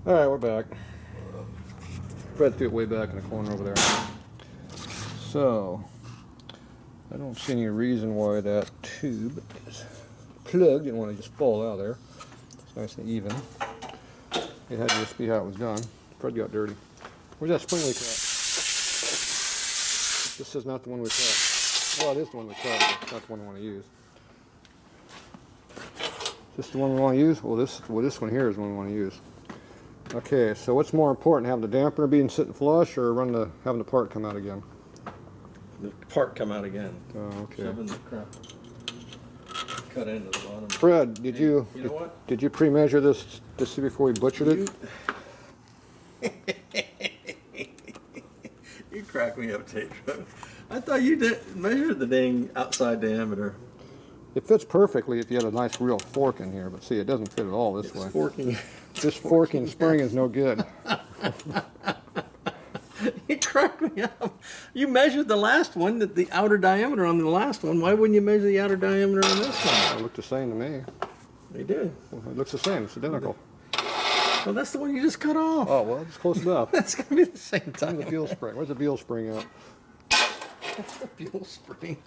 Alright, we're back. Fred threw it way back in the corner over there. So, I don't see any reason why that tube is plugged. Didn't want to just fall out of there. It's nice and even. It had to just be how it was done. Fred got dirty. Where's that spring we cut? This is not the one we cut. Well, it is the one we cut, but it's not the one we want to use. Is this the one we want to use? Well, this one here is the one we want to use. Okay, so what's more important, having the dampener being sitting flush or having the part come out again? The part come out again. Oh, okay. Shoving the crap cut into the bottom. Fred, did you know what? Did you pre-measure this to see before we butchered it? You crack me up, Tatro. I thought you did measure the dang outside diameter. It fits perfectly if you had a nice real fork in here, but see, it doesn't fit at all this way. Forking. This forking spring is no good. You cracked me up. You measured the last one, the outer diameter on the last one. Why wouldn't you measure the outer diameter on this one? It looked the same to me. They did. Well, it looks the same. It's identical. Well, that's the one you just cut off. Oh, well, it's close enough. That's going to be the same Where's time. the fuel spring? Where's the fuel spring at? That's the fuel spring.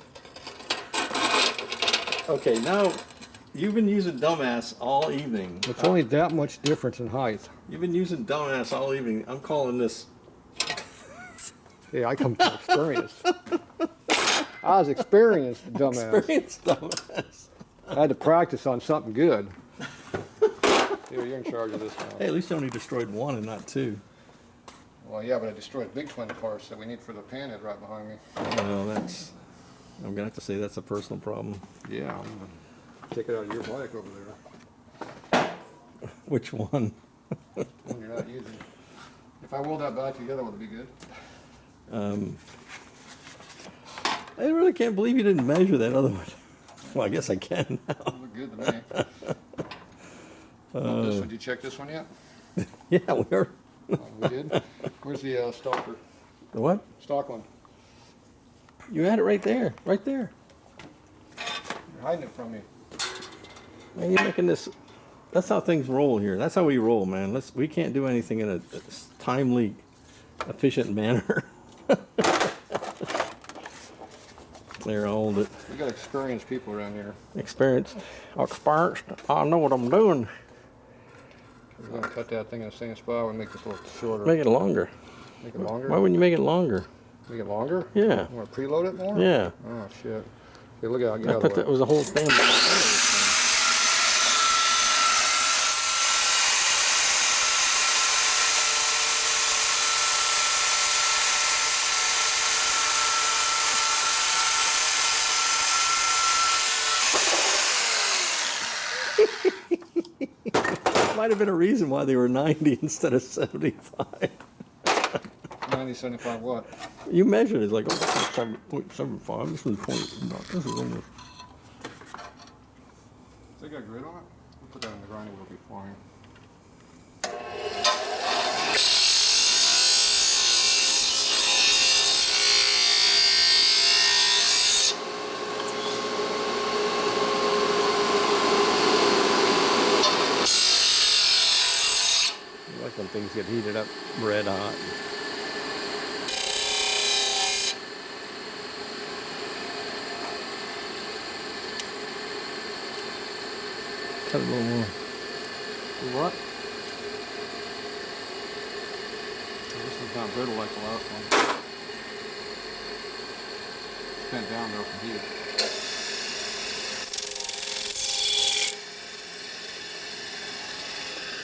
Okay, now you've been using dumbass all evening. It's only that much difference in height. You've been using dumbass all evening. I'm calling this. Yeah, I come from experience. I was experienced, dumbass. Experienced dumbass. I had to practice on something good. Here, you're in charge of this now. Hey, at least you only destroyed one and not two. Well, yeah, but I destroyed big twin parts that we need for the panhead right behind me. Well, that's. I'm gonna have to say that's a personal problem. Yeah, I'm gonna take it out of your bike over there. Which one? One you're not using. If I weld that back together, would it be good? I really can't believe you didn't measure that other one. Well, I guess I can now. It looked good to me. This one, did you check this one yet? Yeah, we're. Oh, we did? Where's the stalker? The what? Stock one. You had it right there. Right there. You're hiding it from me. Man, you're making this. That's how things roll here. That's how we roll, man. We can't do anything in a timely, efficient manner. There, I'll hold it. We got experienced people around here. Experienced. I know what I'm doing. We're going to cut that thing in the same spot and make this a little shorter. Make it longer. Make it longer? Why wouldn't you make it longer? Make it longer? Yeah. You want to preload it more? Yeah. Oh, shit. Okay, look out. Get I out of thought the way. that was a whole damn. Might have been a reason why they were 90 instead of 75. 90, 75 what? You measured it like, oh, this is 7.75. This is 20. No, this is almost. Has it got grit on it? We'll put that in the grinder, it'll be fine. I like when things get heated up red hot. Cut it a little more. What? This is not brittle like the last one. It's bent down though from heat.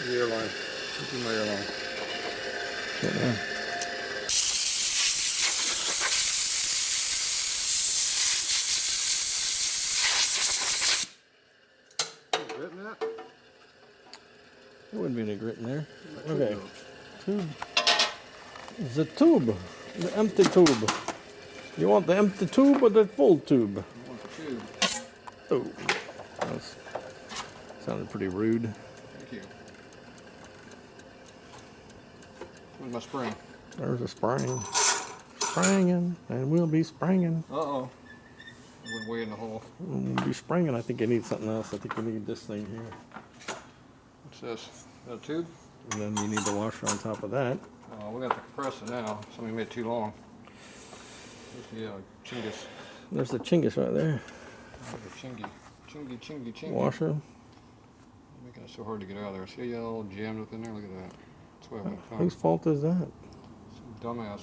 The airline. This is my airline. Sit down. Grit in that? There wouldn't be any grit in there. Okay. Tube. The tube. The empty tube. You want the empty tube or the full tube? I want the tube. Oh. That sounded pretty rude. Thank you. Where's my spring? There's a spring. Springing, and we'll be springing. Uh-oh. I went way in the hole. We'll be springing. I think you need something else. I think you need this thing here. What's this? Is that a tube? And then you need the washer on top of that. We got the compressor now. Somebody made it too long. There's the Chinggis. There's the Chinggis right there. Chingy. Washer. Making it so hard to get out of there. See how all jammed up in there? Look at that. That's why I went Whose fault is that? Some dumbass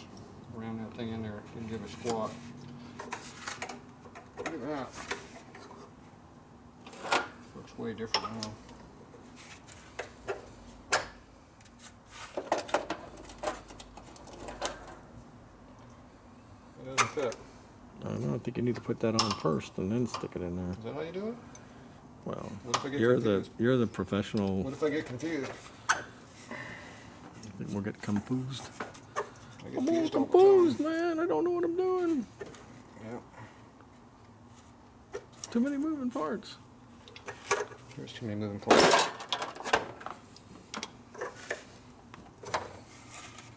ran that thing in there. Didn't give a squat. Look at that. Looks way different now. It doesn't fit. I don't know. I think you need to put that on first and then stick it in there. Is that how you do it? Well, What if I get you're confused? the professional. What if I get confused? I think we'll get confused. I get I'm all confused all the confused, time. man. I don't know what I'm doing. Yeah. Too many moving parts. There's too many moving parts.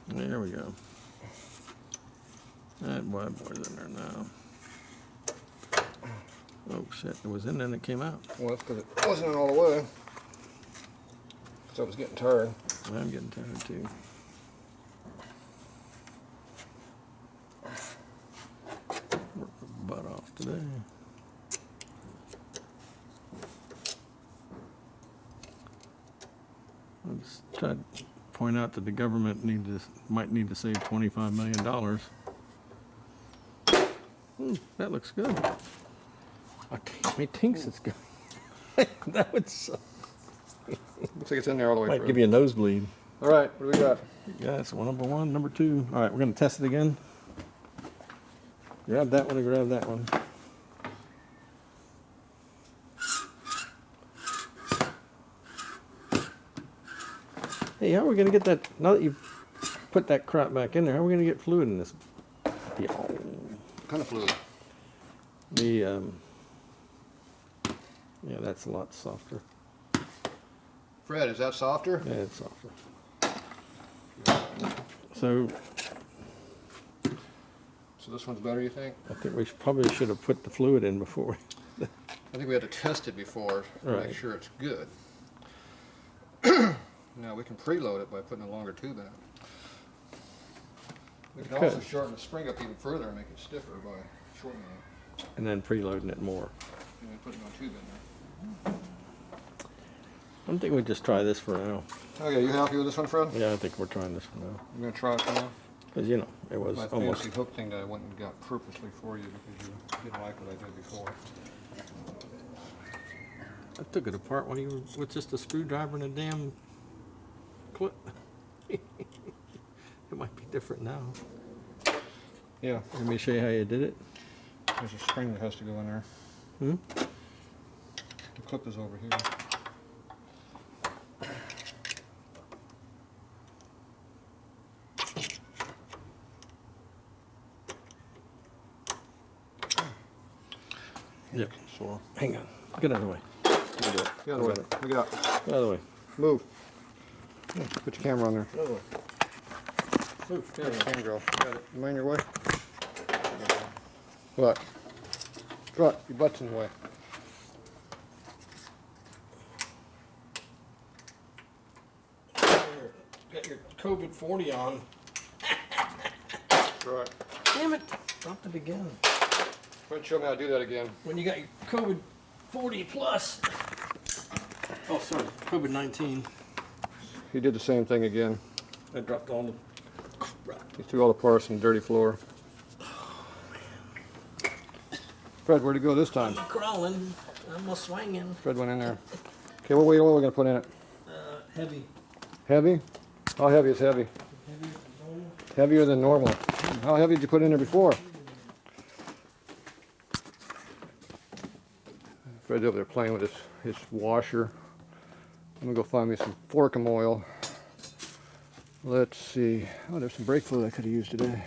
There we go. That boy's in there now. Oh shit, it was in there and it came out. Well, that's because it wasn't in all the way. So I was getting tired. I'm getting tired too. Work the butt off today. I just tried to point out that the government might need to save $25 million. That looks good. Me thinks it's good. That would suck. Looks like it's in there all the way Might through. give you a nosebleed. All right, what do we got? Yeah, that's number one. Number two. All right, we're going to test it again. Grab that one and grab that one. Hey, how are we going to get that, now that you've put that crap back in there, how are we going to get fluid in this? What kind of fluid? Yeah, that's a lot softer. Fred, is that softer? Yeah, it's softer. So this one's better, you think? I think we probably should have put the fluid in before. I think we had to test it before to Right. make sure it's good. Now we can preload it by putting a longer tube in it. We can also shorten the spring up even further and make it stiffer by shortening it. And then preloading it more. And then putting a tube in there. I think we just try this for now. Okay, you happy with this one, Fred? Yeah, I think we're trying this for now. I'm going to try it for now. Because, you know, it was My almost... fancy hook thing that I went and got purposely for you because you didn't like what I did before. I took it apart while you were with just a screwdriver and a damn clip. It might be different now. Yeah, Let me show you how you did it. there's a spring that has to go in there. The clip is over here. Yep. Sore. Hang on. Get out of the way. Get out of the way. Look it up. Get out of the way. Move. Yeah, put your camera on there. Get out of the way. Move. There you go. Got it. Am I in your way? What? What? Your butt's in the way. Got your COVID 40 on. Right. Damn it. Dropped it again. Fred, show me how to do that again. When you got your COVID 40 plus. Oh, sorry. COVID 19. He did the same thing again. I dropped all the crap. He threw all the parts on the dirty floor. Fred, where'd he go this time? Crawling. I'm swinging. Fred went in there. Okay, what are we going to put in it? Heavy. Heavy? How heavy is heavy? Heavier than normal. How heavy did you put in there before? Fred's over there playing with his washer. I'm gonna go find me some Forkum oil. Let's see. Oh, there's some brake fluid I could have used today.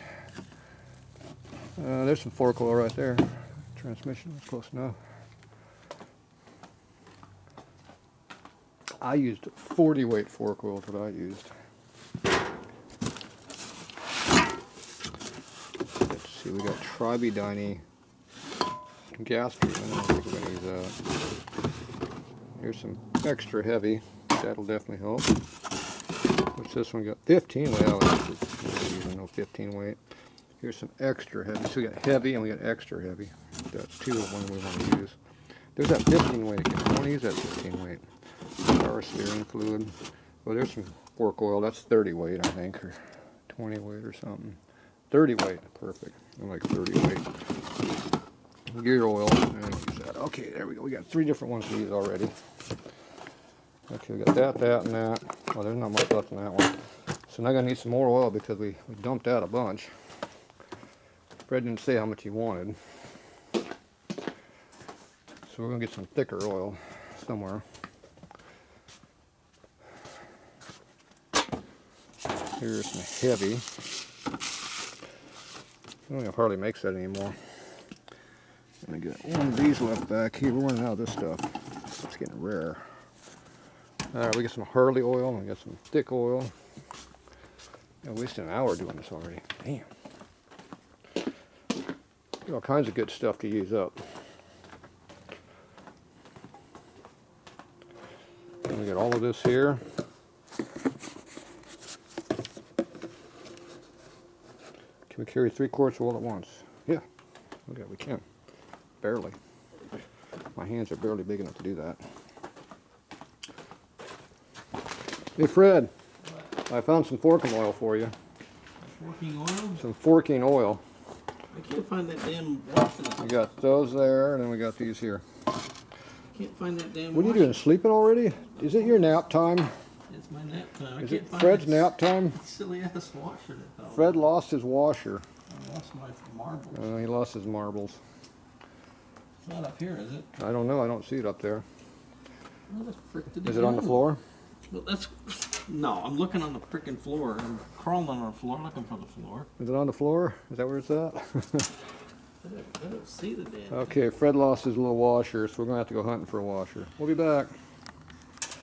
There's some fork oil right there. Transmission, that's close enough. I used 40 weight fork oil, is what I used. Let's see, we got Tribudyne gas treatment. I don't think we're going to use that. Here's some extra heavy. That'll definitely help. What's this one got? 15 weight. Oh, this is even no 15 weight. Here's some extra heavy. So we got heavy and we got extra heavy. That's two of one we want to use. There's that 15 weight again. I want to use that 15 weight. Power steering fluid. Well, there's some fork oil. That's 30 weight, I think, or 20 weight or something. 30 weight. Perfect. I like 30 weight. Gear oil. And use that. Okay, there we go. We got 3 different ones to use already. Okay, we got that, and that. Oh, there's not much left in that one. So now I'm going to need some more oil because we dumped out a bunch. Fred didn't say how much he wanted. So we're going to get some thicker oil somewhere. Here's some heavy. I don't know if Harley makes that anymore. And we got one of these left back here. We're running out of this stuff. It's getting rare. Alright, we got some Harley oil, and we got some thick oil. I wasted an hour doing this already. Damn. Got all kinds of good stuff to use up. And we got all of this here. Can we carry 3 quarts of oil at once? Yeah. Okay, we can. Barely. My hands are barely big enough to do that. Hey Fred, I found some forking oil for you. Forking oil? Some forking oil. I can't find that damn washer. We got those there, and then we got these here. I can't find that damn What are you washer. doing, sleeping already? Is it your nap time? It's my nap time. I Is can't it find Fred's that nap time? silly ass washer that fell. Fred lost his washer. I lost my marbles. He lost his marbles. It's not up here, is it? I don't know, I don't see it up there. Where the frick did Is it on the floor? Well, that's... No, I'm looking on the frickin' floor. I'm crawling on the floor looking for the floor. Is it on the floor? Is that where it's at? I don't see the damn thing. Okay, Fred lost his little washer, so we're going to have to go hunting for a washer. We'll be back.